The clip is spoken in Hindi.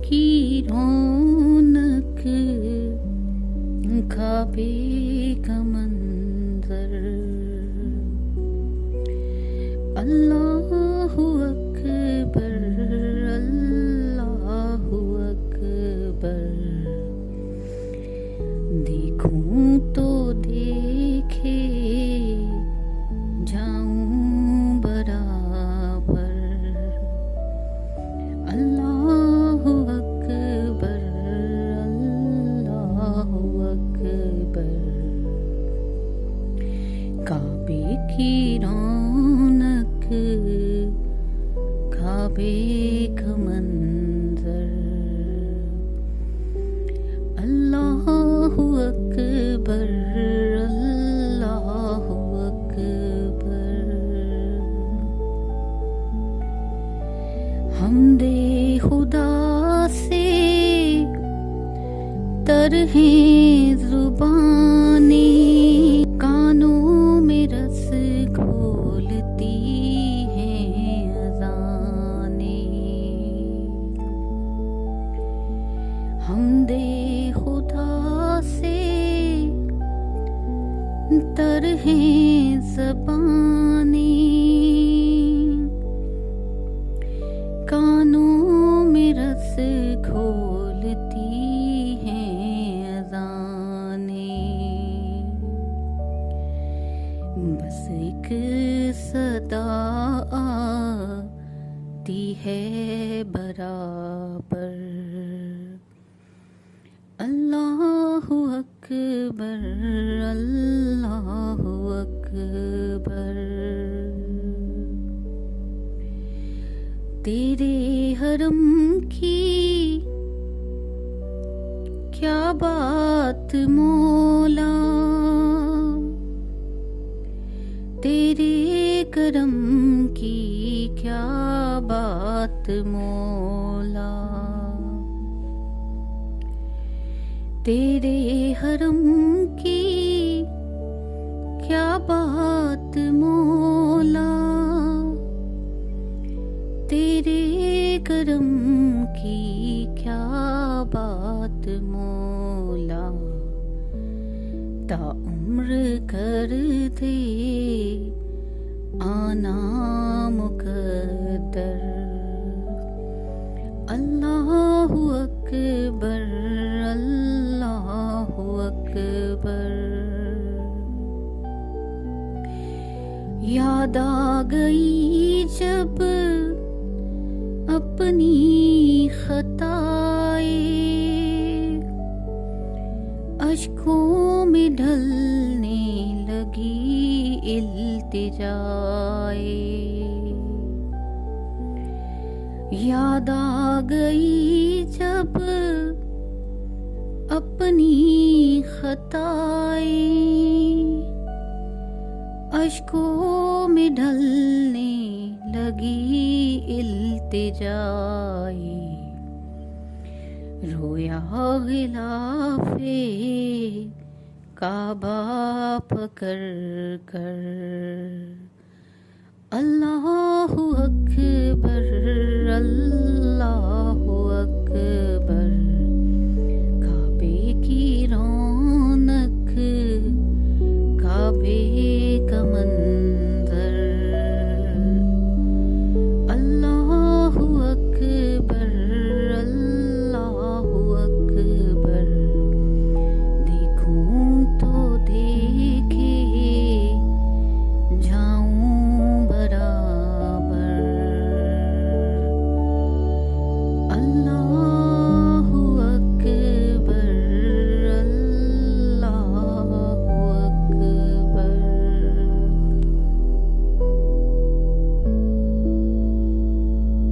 की रौनक ख्वाबे का मंजर। अल्लाहु अकबर, अल्लाहु अकबर। देखूं तो देखे जाऊं बराबर। अल्लाहु अकबर, अल्लाहु अकबर। काबे की रौनक काबे का मंजर। अल्लाहु अकबर, अल्लाहु अकबर। हमदे खुदा से तरहें जुबानी, कानों में रस घोलती हैं अज़ाने। हमदे खुदा से तरहें ज़बानी, कानों में रस घोलती हैं अज़ाने। बस एक सदा आती है बराबर। अल्लाहु अकबर, अल्लाहु अकबर। तेरे हरम की क्या बात मौला, तेरे करम की क्या बात मौला। तेरे हरम की क्या बात मौला, तेरे करम की क्या बात मौला। ताउम्र कर दे आना मुकद्दर। अल्लाहु अकबर, अल्लाहु अकबर। याद आ गई जब अपनी खताए, अश्कों में ढलने लगी इल्तिजाए। याद आ गई जब अपनी खताए, अश्कों में ढलने लगी इल्तिजाए। रोया गिलाफे काबा पकड़ कर। अल्लाहु अकबर, अल्लाह